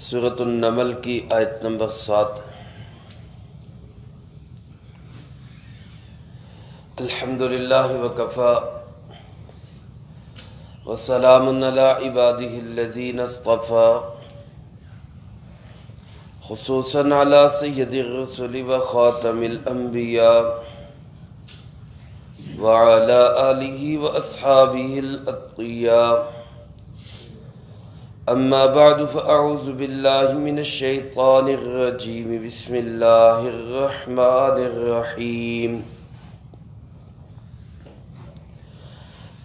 سورۃ النمل کی آیت نمبر 7۔ الحمدللہ وکفی وسلام علی عبادہ الذین اصطفی، خصوصاً علی سید الرسل وخاتم الانبیاء وعلی آلہ واصحابہ الاتقیاء۔ اما بعد فاعوذ باللہ من الشیطان الرجیم، بسم اللہ الرحمن الرحیم۔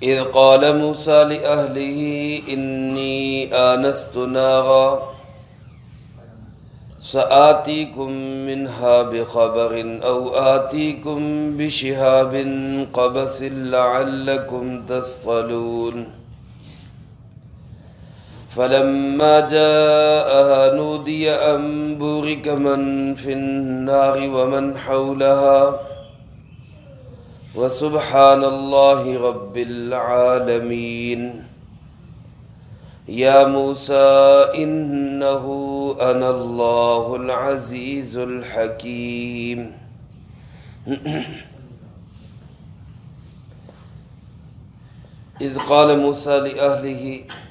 اذ قال موسیٰ لأہلہ انی آنست نارا سآتیکم منہا بخبر او آتیکم بشہاب قبس لعلکم تصطلون۔ فلما جاءها نودي أن بورك من في النار ومن حولها وسبحان الله رب العالمين۔ يا موسى إنه أنا الله العزيز الحكيم۔ إذ قال موسى لأهله،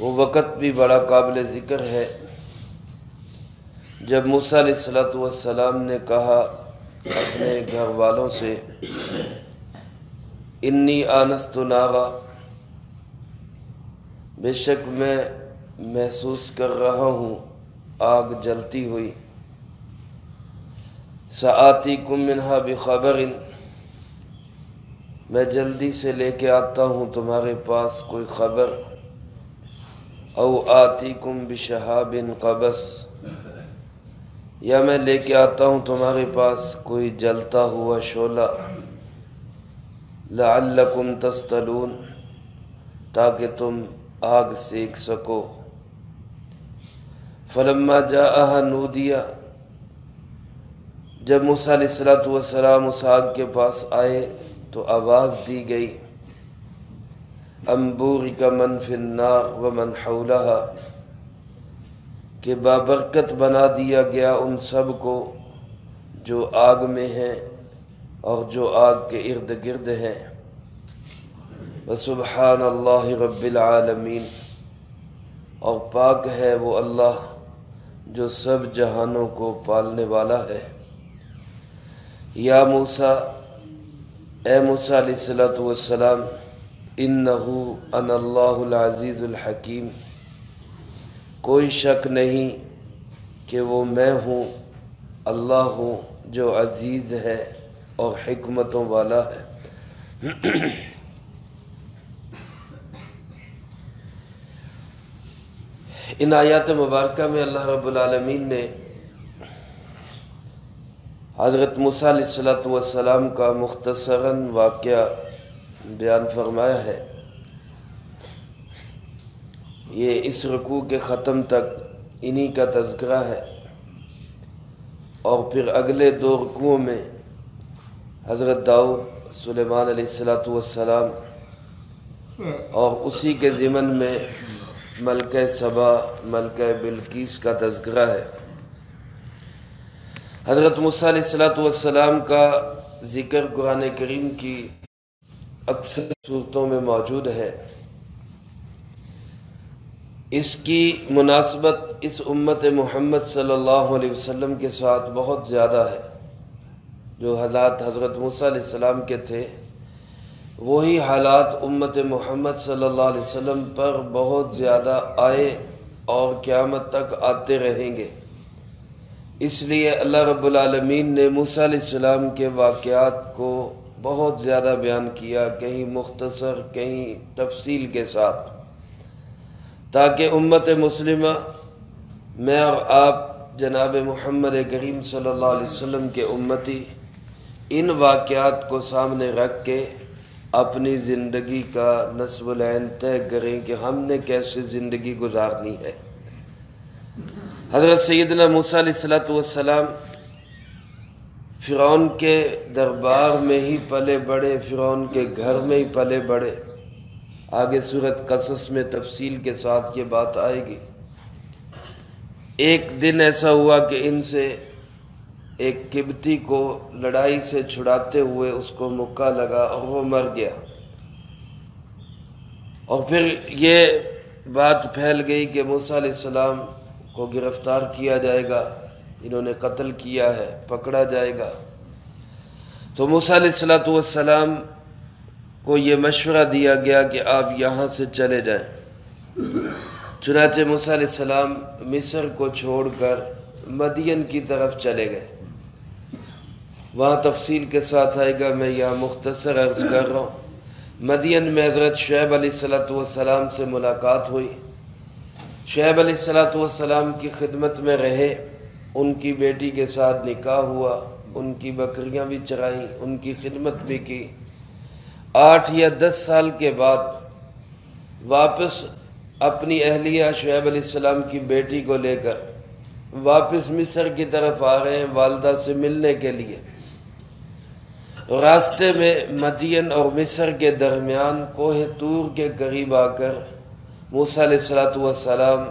وہ وقت بھی بڑا قابل ذکر ہے جب موسیٰ علیہ السلام نے کہا اپنے گھر والوں سے، انی آنست نارا، بے شک میں محسوس کر رہا ہوں آگ جلتی ہوئی، سآتیکم منہا بخبر، میں جلدی سے لے کے آتا ہوں تمہارے پاس کوئی خبر، او آتیکم بشہاب قبس، یا میں لے کے آتا ہوں تمہارے پاس کوئی جلتا ہوا شعلہ، لعلکم تصطلون، تاکہ تم آگ سیک سکو۔ فلما جاءها نودیا، جب موسیٰ علیہ السلام اس آگ کے پاس آئے تو آواز دی گئی، ان بورک من فی النار ومن حولہا، کہ بابرکت بنا دیا گیا ان سب کو جو آگ میں ہیں اور جو آگ کے ارد گرد ہیں، وسبحان اللہ رب العالمین، اور پاک ہے وہ اللہ جو سب جہانوں کو پالنے والا ہے۔ یا موسیٰ، اے موسیٰ علیہ السلام، انہو انا اللہ العزیز الحکیم، کوئی شک نہیں کہ وہ میں ہوں، اللہ ہوں جو عزیز ہے اور حکمتوں والا ہے۔ ان آیات مبارکہ میں اللہ رب العالمین نے حضرت موسیٰ علیہ السلام کا مختصراً واقعہ بیان فرمایا ہے۔ یہ اس رکوع کے ختم تک انہی کا تذکرہ ہے، اور پھر اگلے دو رکوعوں میں حضرت داؤد، سلیمان علیہ السلام، اور اسی کے ضمن میں ملکہ سبا، ملکہ بلقیس کا تذکرہ ہے۔ حضرت موسیٰ علیہ السلام کا ذکر قرآن کریم کی اکثر صورتوں میں موجود ہے۔ اس کی مناسبت اس امت محمد صلی اللہ علیہ وسلم کے ساتھ بہت زیادہ ہے۔ جو حالات حضرت موسیٰ علیہ السلام کے تھے، وہی حالات امت محمد صلی اللہ علیہ وسلم پر بہت زیادہ آئے اور قیامت تک آتے رہیں گے۔ اس لیے اللہ رب العالمین نے موسیٰ علیہ السلام کے واقعات کو بہت زیادہ بیان کیا، کہیں مختصر، کہیں تفصیل کے ساتھ، تاکہ امت مسلمہ، میں اور آپ جناب محمد کریم صلی اللہ علیہ وسلم کے امتی، ان واقعات کو سامنے رکھ کے اپنی زندگی کا نصب العین طے کریں کہ ہم نے کیسے زندگی گزارنی ہے۔ حضرت سیدنا موسیٰ علیہ السلام فرعون کے دربار میں ہی پلے بڑھے، فرعون کے گھر میں ہی پلے بڑھے، آگے سورۃ قصص میں تفصیل کے ساتھ یہ بات آئے گی۔ ایک دن ایسا ہوا کہ ان سے ایک قبطی کو لڑائی سے چھڑاتے ہوئے اس کو مکہ لگا اور وہ مر گیا، اور پھر یہ بات پھیل گئی کہ موسیٰ علیہ السلام کو گرفتار کیا جائے گا، انہوں نے قتل کیا ہے، پکڑا جائے گا۔ تو موسیٰ علیہ السلام کو یہ مشورہ دیا گیا کہ آپ یہاں سے چلے جائیں۔ چنانچہ موسیٰ علیہ السلام مصر کو چھوڑ کر مدین کی طرف چلے گئے۔ وہاں تفصیل کے ساتھ آئے گا، میں یہاں مختصر عرض کر رہا ہوں۔ مدین میں حضرت شعیب علیہ السلام سے ملاقات ہوئی۔ شعیب علیہ السلام کی خدمت میں رہے، ان کی بیٹی کے ساتھ نکاح ہوا، ان کی بکریاں بھی چرائیں، ان کی خدمت بھی کی۔ 8 یا 10 سال کے بعد واپس اپنی اہلیہ شعیب علیہ السلام کی بیٹی کو لے کر واپس مصر کی طرف آ رہے ہیں والدہ سے ملنے کے لیے۔ راستے میں مدین اور مصر کے درمیان کوہ طور کے قریب آ کر موسیٰ علیہ السلام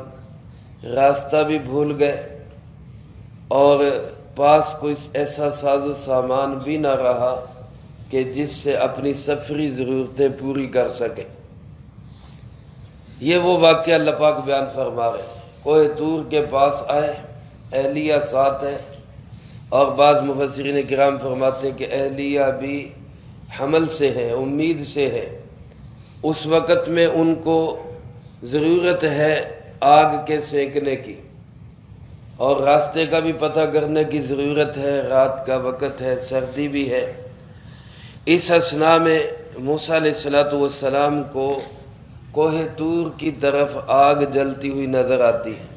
راستہ بھی بھول گئے، اور پاس کوئی ایسا ساز و سامان بھی نہ رہا کہ جس سے اپنی سفری ضرورتیں پوری کر سکیں۔ یہ وہ واقعہ اللہ پاک بیان فرما رہے ہیں۔ کوہ طور کے پاس آئے، اہلیہ ساتھ ہے، اور بعض مفسرین کرام فرماتے ہیں کہ اہلیہ بھی حمل سے ہیں، امید سے ہے۔ اس وقت میں ان کو ضرورت ہے آگ کے سینکنے کی، اور راستے کا بھی پتہ کرنے کی ضرورت ہے، رات کا وقت ہے، سردی بھی ہے۔ اس اثناء میں موسیٰ علیہ السلام کو کوہ طور کی طرف آگ جلتی ہوئی نظر آتی ہے۔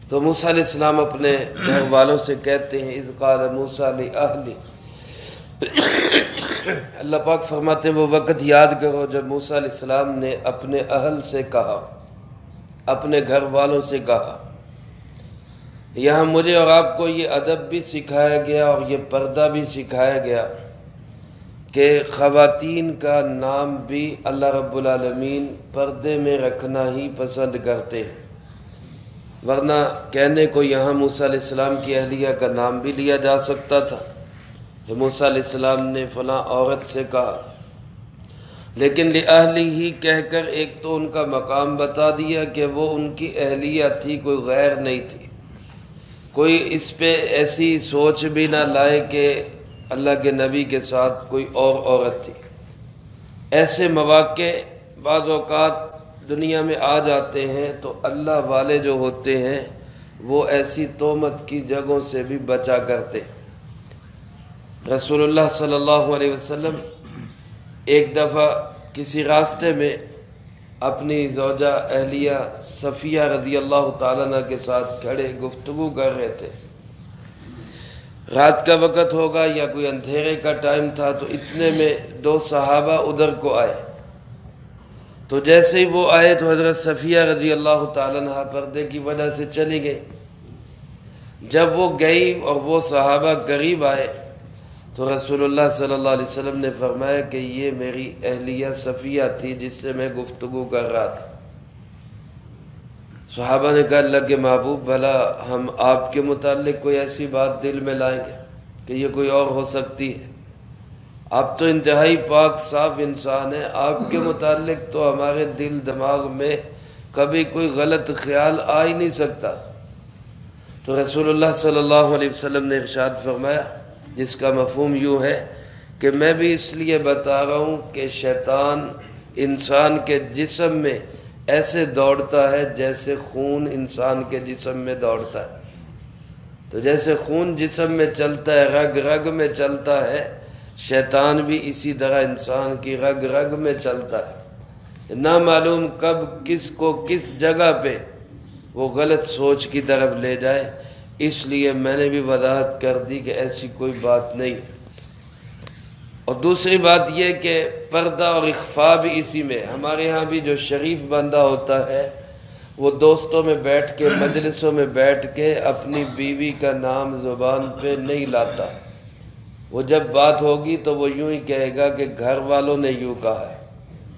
تو موسیٰ علیہ السلام اپنے گھر والوں سے کہتے ہیں، اذ قال موسیٰ لأہلہ، اللہ پاک فرماتے ہیں وہ وقت یاد کرو جب موسیٰ علیہ السلام نے اپنے اہل سے کہا، اپنے گھر والوں سے کہا۔ یہاں مجھے اور آپ کو یہ ادب بھی سکھایا گیا اور یہ پردہ بھی سکھایا گیا کہ خواتین کا نام بھی اللہ رب العالمین پردے میں رکھنا ہی پسند کرتے ہیں، ورنہ کہنے کو یہاں موسیٰ علیہ السلام کی اہلیہ کا نام بھی لیا جا سکتا تھا کہ موسیٰ علیہ السلام نے فلاں عورت سے کہا، لیکن لأہلہ ہی کہہ کر ایک تو ان کا مقام بتا دیا کہ وہ ان کی اہلیہ تھی، کوئی غیر نہیں تھی۔ کوئی اس پہ ایسی سوچ بھی نہ لائے کہ اللہ کے نبی کے ساتھ کوئی اور عورت تھی۔ ایسے مواقع بعض اوقات دنیا میں آ جاتے ہیں تو اللہ والے جو ہوتے ہیں وہ ایسی تہمت کی جگہوں سے بھی بچا کرتے۔ رسول اللہ صلی اللہ علیہ وسلم ایک دفعہ کسی راستے میں اپنی زوجہ اہلیہ صفیہ رضی اللہ تعالیٰ عنہ کے ساتھ کھڑے گفتگو کر رہے تھے۔ رات کا وقت ہوگا یا کوئی اندھیرے کا ٹائم تھا، تو اتنے میں 2 صحابہ ادھر کو آئے۔ تو جیسے ہی وہ آئے تو حضرت صفیہ رضی اللہ تعالیٰ عنہ پردے کی وجہ سے چلی گئی۔ جب وہ گئی اور وہ صحابہ قریب آئے تو رسول اللہ صلی اللہ علیہ وسلم نے فرمایا کہ یہ میری اہلیہ صفیہ تھی جس سے میں گفتگو کر رہا تھا۔ صحابہ نے کہا اللہ کے محبوب، بھلا ہم آپ کے متعلق کوئی ایسی بات دل میں لائیں گے کہ یہ کوئی اور ہو سکتی ہے؟ آپ تو انتہائی پاک صاف انسان ہیں، آپ کے متعلق تو ہمارے دل دماغ میں کبھی کوئی غلط خیال آ ہی نہیں سکتا۔ تو رسول اللہ صلی اللہ علیہ وسلم نے ارشاد فرمایا، جس کا مفہوم یوں ہے کہ میں بھی اس لیے بتا رہا ہوں کہ شیطان انسان کے جسم میں ایسے دوڑتا ہے جیسے خون انسان کے جسم میں دوڑتا ہے۔ تو جیسے خون جسم میں چلتا ہے، رگ رگ میں چلتا ہے، شیطان بھی اسی طرح انسان کی رگ رگ میں چلتا ہے۔ نہ معلوم کب کس کو کس جگہ پہ وہ غلط سوچ کی طرف لے جائے، اس لیے میں نے بھی وضاحت کر دی کہ ایسی کوئی بات نہیں۔ اور دوسری بات یہ کہ پردہ اور اخفاء بھی اسی میں۔ ہمارے ہاں بھی جو شریف بندہ ہوتا ہے وہ دوستوں میں بیٹھ کے، مجلسوں میں بیٹھ کے اپنی بیوی کا نام زبان پہ نہیں لاتا۔ وہ جب بات ہوگی تو وہ یوں ہی کہے گا کہ گھر والوں نے یوں کہا ہے،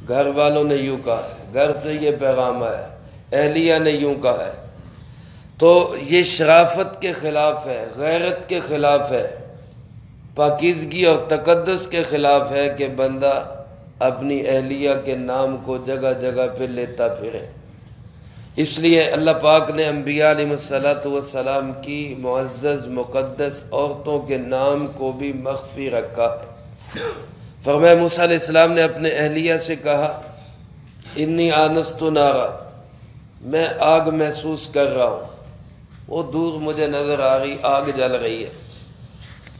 گھر والوں نے یوں کہا ہے، گھر سے یہ پیغام آیا، اہلیہ نے یوں کہا ہے، تو یہ شرافت کے خلاف ہے، غیرت کے خلاف ہے، پاکیزگی اور تقدس کے خلاف ہے کہ بندہ اپنی اہلیہ کے نام کو جگہ جگہ پہ لیتا پھرے۔ اس لیے اللہ پاک نے انبیاء علیہ السلام کی معزز مقدس عورتوں کے نام کو بھی مخفی رکھا ہے۔ فرمایا موسیٰ علیہ السلام نے اپنے اہلیہ سے کہا انی آنست نارا، میں آگ محسوس کر رہا ہوں، وہ دور مجھے نظر آ رہی آگ جل رہی ہے،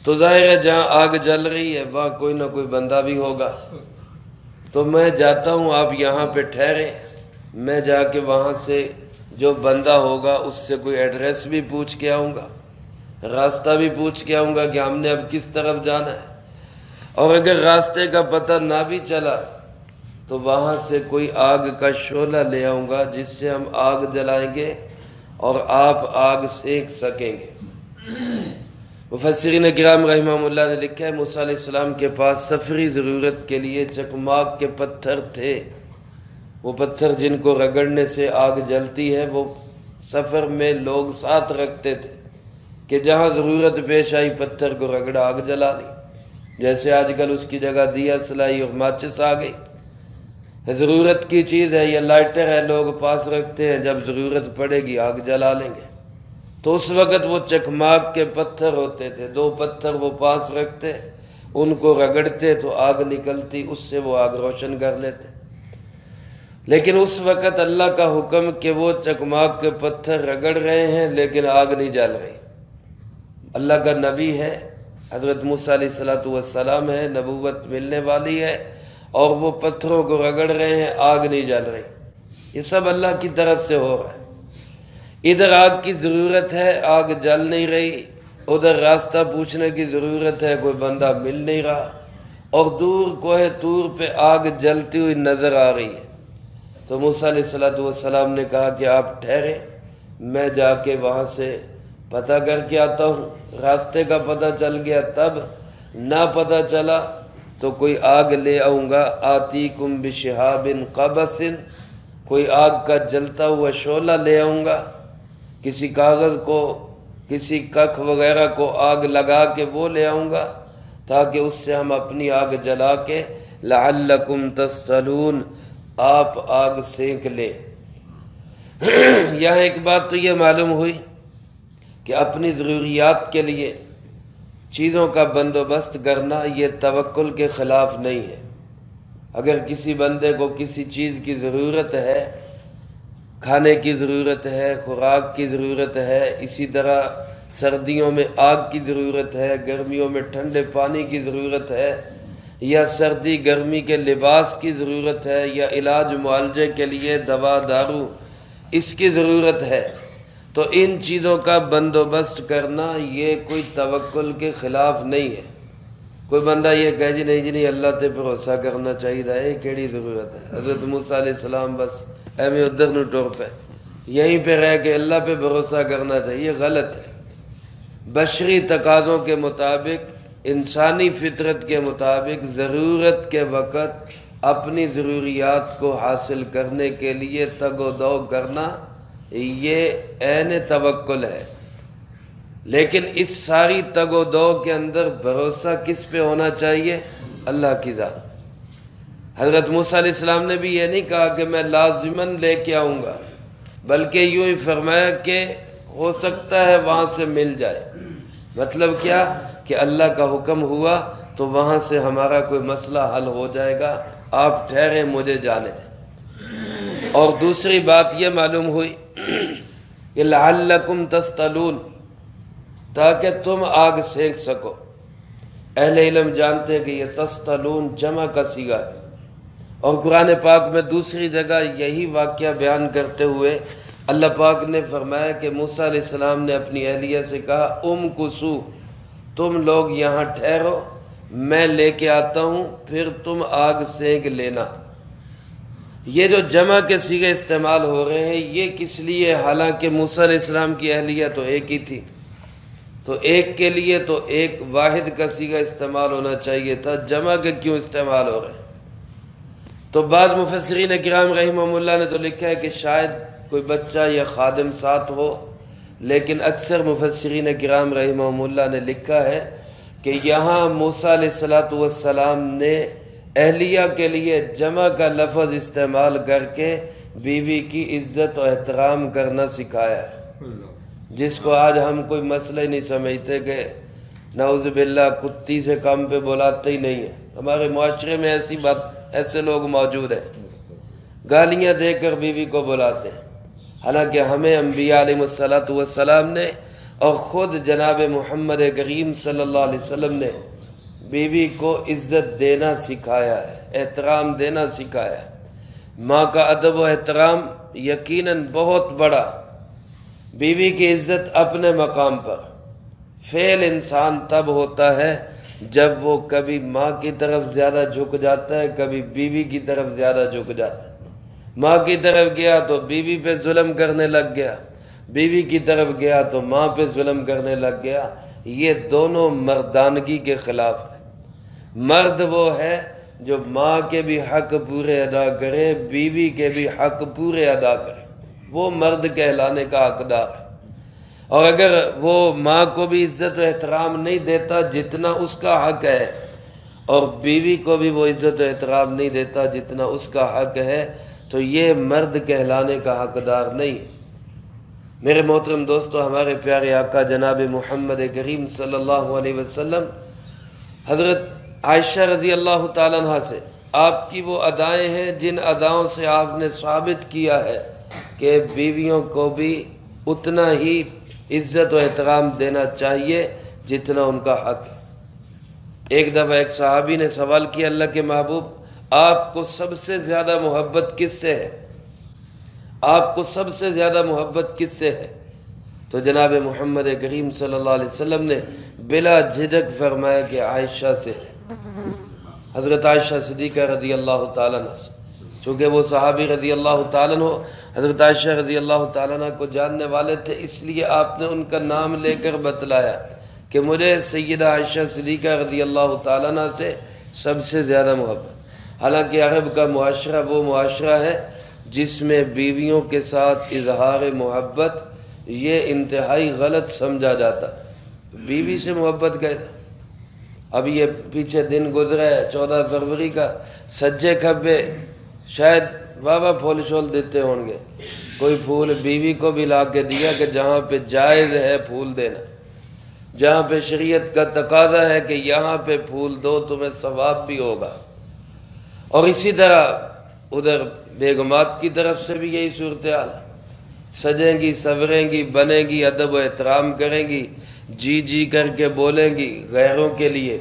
تو ظاہر ہے جہاں آگ جل رہی ہے وہاں کوئی نہ کوئی بندہ بھی ہوگا، تو میں جاتا ہوں، آپ یہاں پہ ٹھہریں، میں جا کے وہاں سے جو بندہ ہوگا اس سے کوئی ایڈریس بھی پوچھ کے آؤں گا، راستہ بھی پوچھ کے آؤں گا کہ ہم نے اب کس طرف جانا ہے، اور اگر راستے کا پتہ نہ بھی چلا تو وہاں سے کوئی آگ کا شعلہ لے آؤں گا جس سے ہم آگ جلائیں گے اور آپ آگ سینک سکیں گے۔ مفسرین کرام رحمہ اللہ نے لکھا ہے موسیٰ علیہ السلام کے پاس سفری ضرورت کے لیے چکماک کے پتھر تھے، وہ پتھر جن کو رگڑنے سے آگ جلتی ہے وہ سفر میں لوگ ساتھ رکھتے تھے کہ جہاں ضرورت پیش آئی پتھر کو رگڑا آگ جلا لی، جیسے آج کل اس کی جگہ دیا سلائی اور ماچس آ گئی، ضرورت کی چیز ہے، یہ لائٹر ہے، لوگ پاس رکھتے ہیں، جب ضرورت پڑے گی آگ جلا لیں گے۔ تو اس وقت وہ چکماک کے پتھر ہوتے تھے، دو پتھر وہ پاس رکھتے، ان کو رگڑتے تو آگ نکلتی، اس سے وہ آگ روشن کر لیتے۔ لیکن اس وقت اللہ کا حکم کہ وہ چکماک کے پتھر رگڑ رہے ہیں لیکن آگ نہیں جل رہی، اللہ کا نبی ہے، حضرت موسیٰ علیہ السلام ہے، نبوت ملنے والی ہے، اور وہ پتھروں کو رگڑ رہے ہیں، آگ نہیں جل رہی، یہ سب اللہ کی طرف سے ہو رہا ہے۔ ادھر آگ کی ضرورت ہے، آگ جل نہیں رہی، ادھر راستہ پوچھنے کی ضرورت ہے، کوئی بندہ مل نہیں رہا، اور دور کوہ طور پہ آگ جلتی ہوئی نظر آ رہی ہے۔ تو موسیٰ علیہ السلام نے کہا کہ آپ ٹھہریں، میں جا کے وہاں سے پتہ کر کے آتا ہوں، راستے کا پتہ چل گیا تب، نہ پتہ چلا تو کوئی آگ لے آؤں گا، آتیکم بشہاب قبس، کوئی آگ کا جلتا ہوا شعلہ لے آؤں گا، کسی کاغذ کو، کسی ککھ وغیرہ کو آگ لگا کے وہ لے آؤں گا تاکہ اس سے ہم اپنی آگ جلا کے لعلکم تصطلون، آپ آگ سینک لیں۔ یہاں ایک بات تو یہ معلوم ہوئی کہ اپنی ضروریات کے لیے چیزوں کا بندوبست کرنا یہ توکل کے خلاف نہیں ہے۔ اگر کسی بندے کو کسی چیز کی ضرورت ہے، کھانے کی ضرورت ہے، خوراک کی ضرورت ہے، اسی طرح سردیوں میں آگ کی ضرورت ہے، گرمیوں میں ٹھنڈے پانی کی ضرورت ہے، یا سردی گرمی کے لباس کی ضرورت ہے، یا علاج معالجے کے لیے دوا دارو اس کی ضرورت ہے، تو ان چیزوں کا بندوبست کرنا یہ کوئی توکل کے خلاف نہیں ہے۔ کوئی بندہ یہ کہے جی نہیں اللہ تے بھروسہ کرنا چاہیے، یہ کیڑی ضرورت ہے، حضرت موسیٰ علیہ السلام بس ایویں ادھر نو ٹور پہ یہیں پہ رہ کے اللہ پہ بھروسہ کرنا چاہیے، یہ غلط ہے۔ بشری تقاضوں کے مطابق، انسانی فطرت کے مطابق ضرورت کے وقت اپنی ضروریات کو حاصل کرنے کے لیے تگ و دو کرنا یہ عین توکل ہے، لیکن اس ساری تگ و دو کے اندر بھروسہ کس پہ ہونا چاہیے؟ اللہ کی ذات۔ حضرت موسیٰ علیہ السلام نے بھی یہ نہیں کہا کہ میں لازماً لے کے آؤں گا، بلکہ یوں ہی فرمایا کہ ہو سکتا ہے وہاں سے مل جائے۔ مطلب کیا کہ اللہ کا حکم ہوا تو وہاں سے ہمارا کوئی مسئلہ حل ہو جائے گا، آپ ٹھہریں، مجھے جانے دیں۔ اور دوسری بات یہ معلوم ہوئی کہ لعلکم تستلون، تاکہ تم آگ سینک سکو۔ اہل علم جانتے ہیں کہ یہ تستلون جمع کا صیغہ ہے، اور قرآن پاک میں دوسری جگہ یہی واقعہ بیان کرتے ہوئے اللہ پاک نے فرمایا کہ موسیٰ علیہ السلام نے اپنی اہلیہ سے کہا امکثوا، تم لوگ یہاں ٹھہرو، میں لے کے آتا ہوں، پھر تم آگ سینک لینا۔ یہ جو جمع کے صیغے استعمال ہو رہے ہیں یہ کس لیے؟ حالانکہ موسیٰ علیہ السلام کی اہلیہ تو ایک ہی تھی، تو ایک کے لیے تو ایک واحد کا صیغہ استعمال ہونا چاہیے تھا، جمع کے کیوں استعمال ہو رہے ہیں؟ تو بعض مفسرین کرام رحمہم اللہ نے تو لکھا ہے کہ شاید کوئی بچہ یا خادم ساتھ ہو، لیکن اکثر مفسرین کرام رحمہم اللہ نے لکھا ہے کہ یہاں موسیٰ علیہ السلام نے اہلیہ کے لیے جمع کا لفظ استعمال کر کے بیوی کی عزت و احترام کرنا سکھایا ہے، جس کو آج ہم کوئی مسئلہ ہی نہیں سمجھتے کہ نعوذ باللہ کتی سے کم پہ بلاتے ہی نہیں ہیں۔ ہمارے معاشرے میں ایسے لوگ موجود ہیں، گالیاں دے کر بیوی کو بلاتے ہیں، حالانکہ ہمیں انبیاء علیہ السلام نے اور خود جناب محمد کریم صلی اللہ علیہ وسلم نے بیوی کو عزت دینا سکھایا ہے، احترام دینا سکھایا ہے۔ ماں کا ادب و احترام یقیناً بہت بڑا، بیوی کی عزت اپنے مقام پر۔ فعل انسان تب ہوتا ہے جب وہ کبھی ماں کی طرف زیادہ جھک جاتا ہے، کبھی بیوی کی طرف زیادہ جھک جاتا ہے۔ ماں کی طرف گیا تو بیوی پہ ظلم کرنے لگ گیا، بیوی کی طرف گیا تو ماں پہ ظلم کرنے لگ گیا۔ یہ دونوں مردانگی کے خلاف ہے۔ مرد وہ ہے جو ماں کے بھی حق پورے ادا کرے، بیوی کے بھی حق پورے ادا کرے، وہ مرد کہلانے کا حقدار ہے۔ اور اگر وہ ماں کو بھی عزت و احترام نہیں دیتا جتنا اس کا حق ہے، اور بیوی کو بھی وہ عزت و احترام نہیں دیتا جتنا اس کا حق ہے، تو یہ مرد کہلانے کا حقدار نہیں۔ میرے محترم دوستو، ہمارے پیارے آقا جناب محمد کریم صلی اللہ علیہ وسلم حضرت عائشہ رضی اللہ تعالیٰ عنہ سے آپ کی وہ ادائیں ہیں جن اداؤں سے آپ نے ثابت کیا ہے کہ بیویوں کو بھی اتنا ہی عزت و احترام دینا چاہیے جتنا ان کا حق ہے۔ ایک دفعہ ایک صحابی نے سوال کیا، اللہ کے محبوب آپ کو سب سے زیادہ محبت کس سے ہے؟ آپ کو سب سے زیادہ محبت کس سے ہے؟ تو جناب محمد کریم صلی اللہ علیہ وسلم نے بلا جھجک فرمایا کہ عائشہ سے ہے، حضرت عائشہ صدیقہ رضی اللہ تعالیٰ عنہ سے۔ چونکہ وہ صحابی رضی اللہ تعالیٰ عنہ حضرت عائشہ رضی اللہ تعالیٰ عنہ کو جاننے والے تھے، اس لیے آپ نے ان کا نام لے کر بتلایا کہ مجھے سیدہ عائشہ صدیقہ رضی اللہ تعالیٰ عنہ سے سب سے زیادہ محبت۔ حالانکہ عرب کا معاشرہ وہ معاشرہ ہے جس میں بیویوں کے ساتھ اظہار محبت یہ انتہائی غلط سمجھا جاتا تھا۔ بیوی سے محبت کیسے؟ اب یہ پیچھے دن گزرا ہے 14 فروری کا، سجے کھبے شاید بابا پھول شول دیتے ہوں گے، کوئی پھول بیوی کو بھی لا کے دیا کہ جہاں پہ جائز ہے پھول دینا، جہاں پہ شریعت کا تقاضا ہے کہ یہاں پہ پھول دو تمہیں ثواب بھی ہوگا۔ اور اسی طرح ادھر بیگمات کی طرف سے بھی یہی صورتحال، سجیں گی، سوریں گی، بنیں گی، ادب و احترام کریں گی، جی جی کر کے بولیں گی غیروں کے لیے،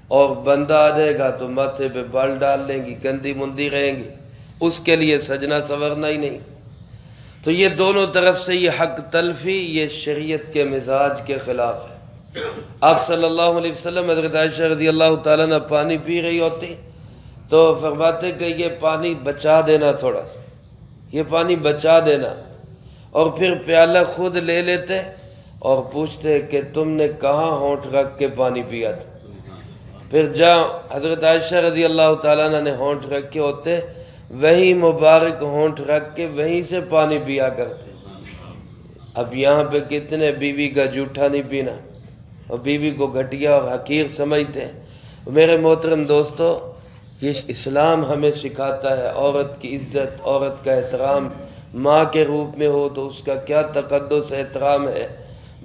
اور بندہ آ جائے گا تو ماتھے پہ بال ڈال لیں گی، گندی مندی رہیں گی، اس کے لیے سجنا سورنا ہی نہیں۔ تو یہ دونوں طرف سے یہ حق تلفی یہ شریعت کے مزاج کے خلاف ہے۔ آپ صلی اللہ علیہ وسلم حضرت عائشہ رضی اللہ تعالیٰ عنہ پانی پی رہی ہوتی تو فرماتے کہ یہ پانی بچا دینا، تھوڑا سا یہ پانی بچا دینا، اور پھر پیالہ خود لے لیتے اور پوچھتے کہ تم نے کہاں ہونٹ رکھ کے پانی پیا تھا؟ پھر جہاں حضرت عائشہ رضی اللہ تعالیٰ عنہ نے ہونٹ رکھے ہوتے وہی مبارک ہونٹ رکھ کے وہیں سے پانی پیا کرتے۔ اب یہاں پہ کتنے بیوی کا جھوٹا نہیں پینا اور بیوی کو گھٹیا اور حقیر سمجھتے ہیں۔ میرے محترم دوستو، یہ اسلام ہمیں سکھاتا ہے عورت کی عزت، عورت کا احترام۔ ماں کے روپ میں ہو تو اس کا کیا تقدس احترام ہے،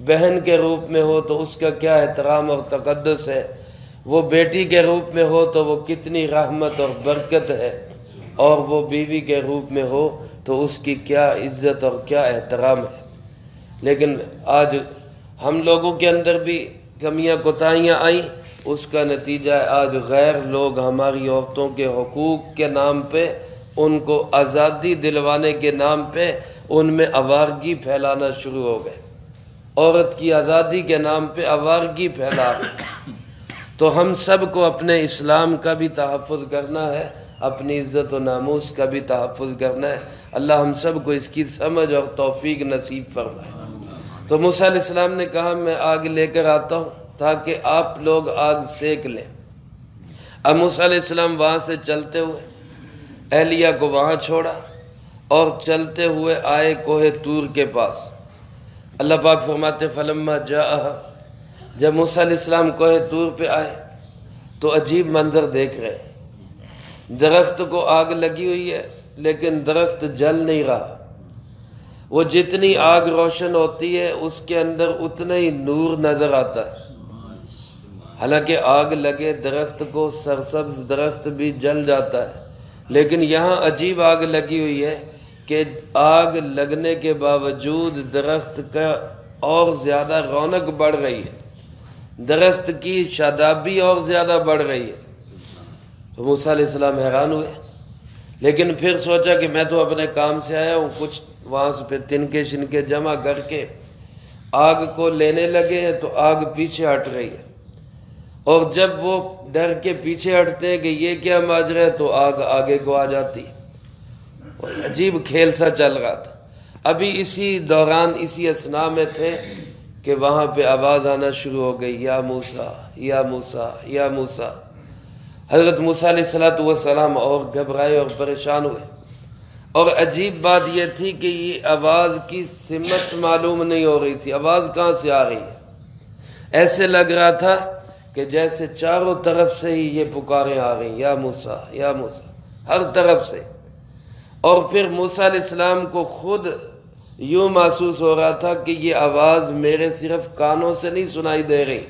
بہن کے روپ میں ہو تو اس کا کیا احترام اور تقدس ہے، وہ بیٹی کے روپ میں ہو تو وہ کتنی رحمت اور برکت ہے، اور وہ بیوی کے روپ میں ہو تو اس کی کیا عزت اور کیا احترام ہے۔ لیکن آج ہم لوگوں کے اندر بھی کمیاں کوتاہیاں آئیں، اس کا نتیجہ ہے آج غیر لوگ ہماری عورتوں کے حقوق کے نام پہ، ان کو آزادی دلوانے کے نام پہ ان میں آوارگی پھیلانا شروع ہو گئے۔ عورت کی آزادی کے نام پہ آوارگی پھیلا رہے۔ تو ہم سب کو اپنے اسلام کا بھی تحفظ کرنا ہے، اپنی عزت و ناموس کا بھی تحفظ کرنا ہے۔ اللہ ہم سب کو اس کی سمجھ اور توفیق نصیب فرمائے۔ تو موسیٰ علیہ السلام نے کہا میں آگ لے کر آتا ہوں تاکہ آپ لوگ آگ سیک لیں۔ اب موسیٰ علیہ السلام وہاں سے چلتے ہوئے اہلیہ کو وہاں چھوڑا اور چلتے ہوئے آئے کوہ طور کے پاس۔ اللہ پاک فرماتے فلما جاء، جب موسیٰ علیہ السلام کوہ طور پہ آئے تو عجیب منظر دیکھ رہے، درخت کو آگ لگی ہوئی ہے لیکن درخت جل نہیں رہا۔ وہ جتنی آگ روشن ہوتی ہے اس کے اندر اتنا ہی نور نظر آتا ہے، حالانکہ آگ لگے درخت کو، سرسبز درخت بھی جل جاتا ہے، لیکن یہاں عجیب آگ لگی ہوئی ہے کہ آگ لگنے کے باوجود درخت کا اور زیادہ رونق بڑھ رہی ہے، درخت کی شادابی اور زیادہ بڑھ رہی ہے۔ تو موسیٰ علیہ السلام حیران ہوئے، لیکن پھر سوچا کہ میں تو اپنے کام سے آیا ہوں، کچھ وہاں سے پھر تنکے شنکے جمع کر کے آگ کو لینے لگے ہیں تو آگ پیچھے ہٹ رہی ہے، اور جب وہ ڈر کے پیچھے ہٹتے ہیں کہ یہ کیا ماجرا ہے تو آگ آگے کو آ جاتی، اور عجیب کھیل سا چل رہا تھا۔ ابھی اسی دوران اسی اثناء میں تھے کہ وہاں پہ آواز آنا شروع ہو گئی، یا موسیٰ یا موسیٰ یا موسیٰ۔ حضرت موسیٰ علیہ السلام اور گھبرائے اور پریشان ہوئے، اور عجیب بات یہ تھی کہ یہ آواز کی سمت معلوم نہیں ہو رہی تھی، آواز کہاں سے آ رہی ہے؟ ایسے لگ رہا تھا کہ جیسے چاروں طرف سے ہی یہ پکاریں آ رہی، یا موسیٰ یا موسیٰ، ہر طرف سے۔ اور پھر موسیٰ علیہ السلام کو خود یوں محسوس ہو رہا تھا کہ یہ آواز میرے صرف کانوں سے نہیں سنائی دے رہی،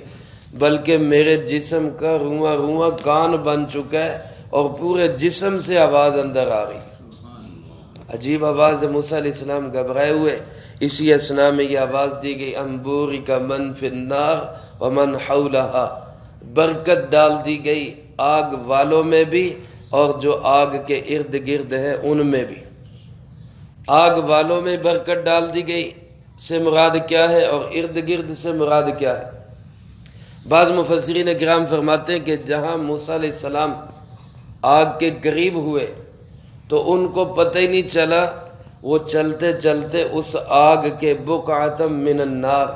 بلکہ میرے جسم کا رواں رواں کان بن چکا ہے اور پورے جسم سے آواز اندر آ رہی۔ عجیب آواز ہے، موسیٰ علیہ السلام گھبرائے ہوئے۔ اسی اثناء میں یہ آواز دی گئی، انبورک من فی النار ومن حولہا، برکت ڈال دی گئی آگ والوں میں بھی اور جو آگ کے ارد گرد ہے ان میں بھی۔ آگ والوں میں برکت ڈال دی گئی سے مراد کیا ہے اور ارد گرد سے مراد کیا ہے؟ بعض مفسرین کرام فرماتے ہیں کہ جہاں موسیٰ علیہ السلام آگ کے قریب ہوئے تو ان کو پتہ ہی نہیں چلا، وہ چلتے چلتے اس آگ کے بقعۃ من النار،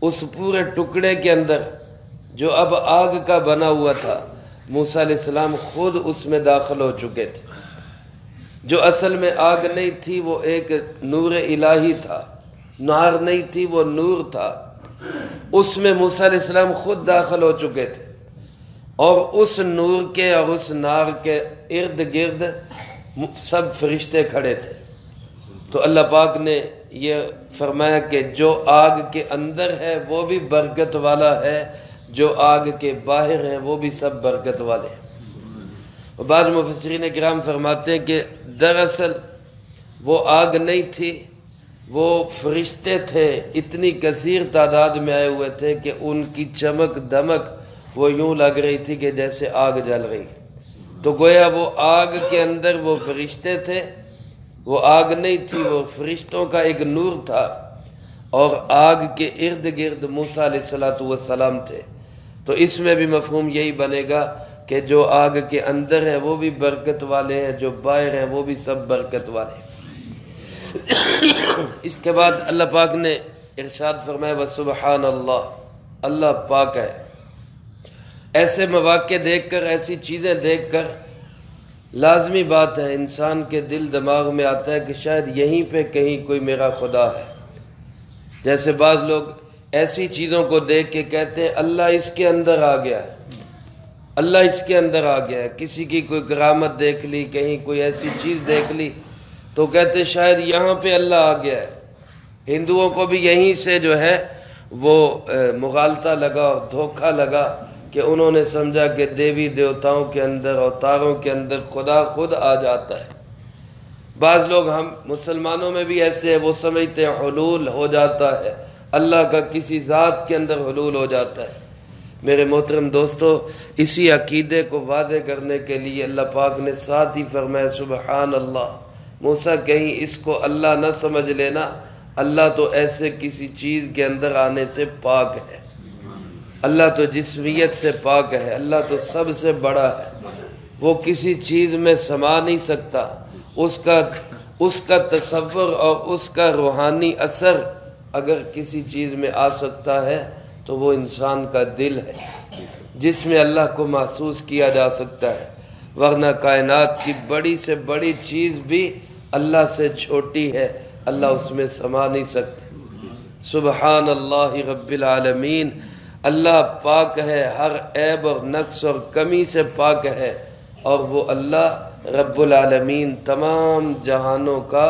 اس پورے ٹکڑے کے اندر جو اب آگ کا بنا ہوا تھا، موسیٰ علیہ السلام خود اس میں داخل ہو چکے تھے۔ جو اصل میں آگ نہیں تھی وہ ایک نور الہی تھا، نار نہیں تھی وہ نور تھا، اس میں موسیٰ علیہ السلام خود داخل ہو چکے تھے، اور اس نور کے اور اس نار کے ارد گرد سب فرشتے کھڑے تھے۔ تو اللہ پاک نے یہ فرمایا کہ جو آگ کے اندر ہے وہ بھی برکت والا ہے، جو آگ کے باہر ہیں وہ بھی سب برکت والے ہیں۔ بعض مفسرین کرام فرماتے ہیں کہ دراصل وہ آگ نہیں تھی، وہ فرشتے تھے، اتنی کثیر تعداد میں آئے ہوئے تھے کہ ان کی چمک دمک وہ یوں لگ رہی تھی کہ جیسے آگ جل رہی۔ تو گویا وہ آگ کے اندر وہ فرشتے تھے، وہ آگ نہیں تھی، وہ فرشتوں کا ایک نور تھا، اور آگ کے ارد گرد موسیٰ علیہ السلام تھے۔ تو اس میں بھی مفہوم یہی بنے گا کہ جو آگ کے اندر ہیں وہ بھی برکت والے ہیں، جو باہر ہیں وہ بھی سب برکت والے ہیں۔ اس کے بعد اللہ پاک نے ارشاد فرمایا وَسُبْحَانَ اللَّهِ، اللہ پاک ہے۔ ایسے مواقع دیکھ کر، ایسی چیزیں دیکھ کر لازمی بات ہے انسان کے دل دماغ میں آتا ہے کہ شاید یہیں پہ کہیں کوئی میرا خدا ہے۔ جیسے بعض لوگ ایسی چیزوں کو دیکھ کے کہتے ہیں اللہ اس کے اندر آ گیا ہے، اللہ اس کے اندر آ گیا ہے۔ کسی کی کوئی کرامت دیکھ لی، کہیں کوئی ایسی چیز دیکھ لی تو کہتے شاید یہاں پہ اللہ آ گیا ہے۔ ہندوؤں کو بھی یہیں سے جو ہے وہ مغالطہ لگا اور دھوکہ لگا کہ انہوں نے سمجھا کہ دیوی دیوتاؤں کے اندر اور تاروں کے اندر خدا خود آ جاتا ہے۔ بعض لوگ ہم مسلمانوں میں بھی ایسے ہیں، وہ سمجھتے ہیں حلول ہو جاتا ہے، اللہ کا کسی ذات کے اندر حلول ہو جاتا ہے۔ میرے محترم دوستو، اسی عقیدے کو واضح کرنے کے لیے اللہ پاک نے ساتھ ہی فرمایا سبحان اللہ۔ موسیٰ کہیں اس کو اللہ نہ سمجھ لینا، اللہ تو ایسے کسی چیز کے اندر آنے سے پاک ہے، اللہ تو جسمیت سے پاک ہے، اللہ تو سب سے بڑا ہے، وہ کسی چیز میں سما نہیں سکتا۔ اس کا تصور اور اس کا روحانی اثر اگر کسی چیز میں آ سکتا ہے تو وہ انسان کا دل ہے، جس میں اللہ کو محسوس کیا جا سکتا ہے۔ ورنہ کائنات کی بڑی سے بڑی چیز بھی اللہ سے چھوٹی ہے، اللہ اس میں سما نہیں سکتے۔ سبحان اللہ رب العالمین، اللہ پاک ہے، ہر عیب اور نقص اور کمی سے پاک ہے، اور وہ اللہ رب العالمین تمام جہانوں کا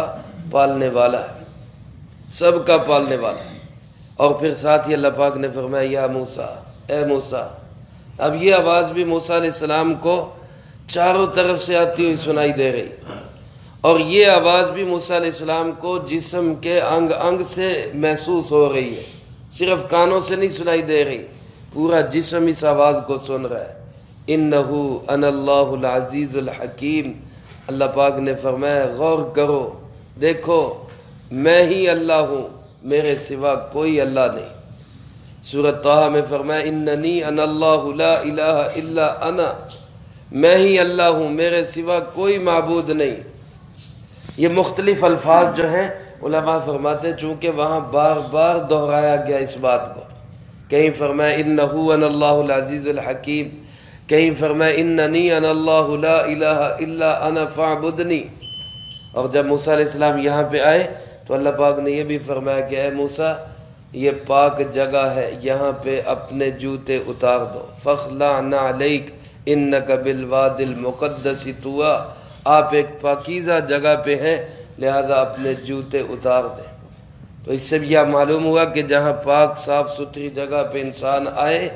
پالنے والا ہے، سب کا پالنے والا ہے۔ اور پھر ساتھ ہی اللہ پاک نے فرمایا یا موسیٰ، اے موسیٰ۔ اب یہ آواز بھی موسیٰ علیہ السلام کو چاروں طرف سے آتی ہوئی سنائی دے رہی، اور یہ آواز بھی موسیٰ علیہ السلام کو جسم کے انگ انگ سے محسوس ہو رہی ہے، صرف کانوں سے نہیں سنائی دے رہی، پورا جسم اس آواز کو سن رہا ہے۔ انہو انا اللہ العزیز الحکیم، اللہ پاک نے فرمایا غور کرو، دیکھو میں ہی اللہ ہوں، میرے سوا کوئی اللہ نہیں۔ سورۃ طٰہٰ میں فرمایا اننی انا اللہ لا الہ الا انا، میں ہی اللہ ہوں، میرے سوا کوئی معبود نہیں۔ یہ مختلف الفاظ جو ہیں علماء فرماتے ہیں چونکہ وہاں بار بار دہرایا گیا اس بات کو، کہیں فرمایا انہو انا اللہ العزیز الحکیم، کہیں فرمایا اننی انا اللہ لا الہ الا انا فاعبدنی۔ اور جب موسیٰ علیہ السلام یہاں پہ آئے تو اللہ پاک نے یہ بھی فرمایا کہ اے موسیٰ یہ پاک جگہ ہے، یہاں پہ اپنے جوتے اتار دو، فاخلع نعلیک انک بالوادی المقدس طویٰ، آپ ایک پاکیزہ جگہ پہ ہیں لہذا اپنے جوتے اتار دیں۔ تو اس سے بھی یہ معلوم ہوا کہ جہاں پاک صاف ستھری جگہ پہ انسان آئے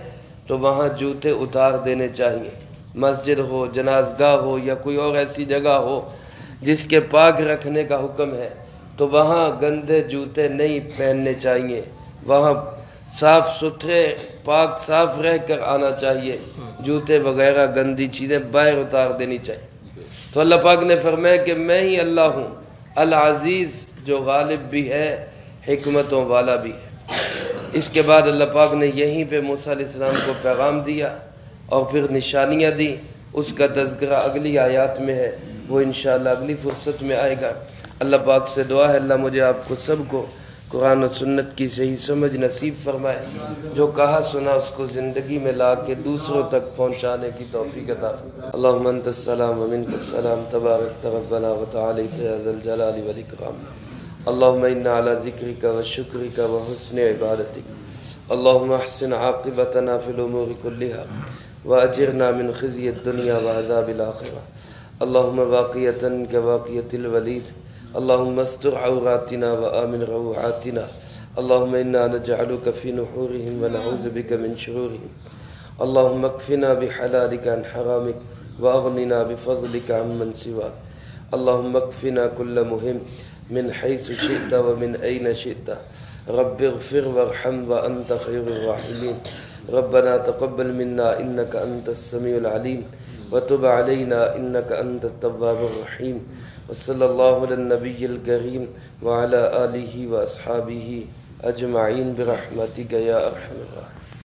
تو وہاں جوتے اتار دینے چاہیے، مسجد ہو، جنازگاہ ہو، یا کوئی اور ایسی جگہ ہو جس کے پاک رکھنے کا حکم ہے تو وہاں گندے جوتے نہیں پہننے چاہیے، وہاں صاف ستھرے پاک صاف رہ کر آنا چاہیے، جوتے وغیرہ گندی چیزیں باہر اتار دینی چاہیے۔ تو اللہ پاک نے فرمایا کہ میں ہی اللہ ہوں، العزیز جو غالب بھی ہے، حکمتوں والا بھی ہے۔ اس کے بعد اللہ پاک نے یہیں پہ موسیٰ علیہ السلام کو پیغام دیا اور پھر نشانیاں دی، اس کا تذکرہ اگلی آیات میں ہے، وہ انشاءاللہ اگلی فرصت میں آئے گا۔ اللہ پاک سے دعا ہے اللہ مجھے آپ کو سب کو قرآن و سنت کی صحیح سمجھ نصیب فرمائے، جو کہا سنا اس کو زندگی میں لا کے دوسروں تک پہنچانے کی توفیق عطا فرمائے۔ اللہم انت السلام و منک السلام، تبارک ربنا و تعالیت یا ذا الجلال والاکرام۔ اللہم انا علی ذکرک و شکرک و حسن عبادتک، اللہم احسن عاقبتنا فی الامور کلہا واجرنا من خزی الدنیا وعذاب الآخرہ، اللہم باقیتا کباقیت الولید، اللہم استر عوراتنا وآمن روعاتنا، اللہم انا نجعلک فی نحورہم ونعوذ بک من شرورہم، اللہم اکفنا بحلالک عن حرامک واغننا بفضلک عن من سواک، اللہم اکفنا کل مہم من حیث شئت ومن این شئت، رب اغفر وارحم وانت خیر الراحمین، ربنا تقبل منا انک انت السمیع العلیم وتب علینا انک انت التواب الرحیم، وصلی اللہ علی النبی الکریم وعلی آلہ واصحابہ اجمعین برحمتک یا ارحم الراحمین۔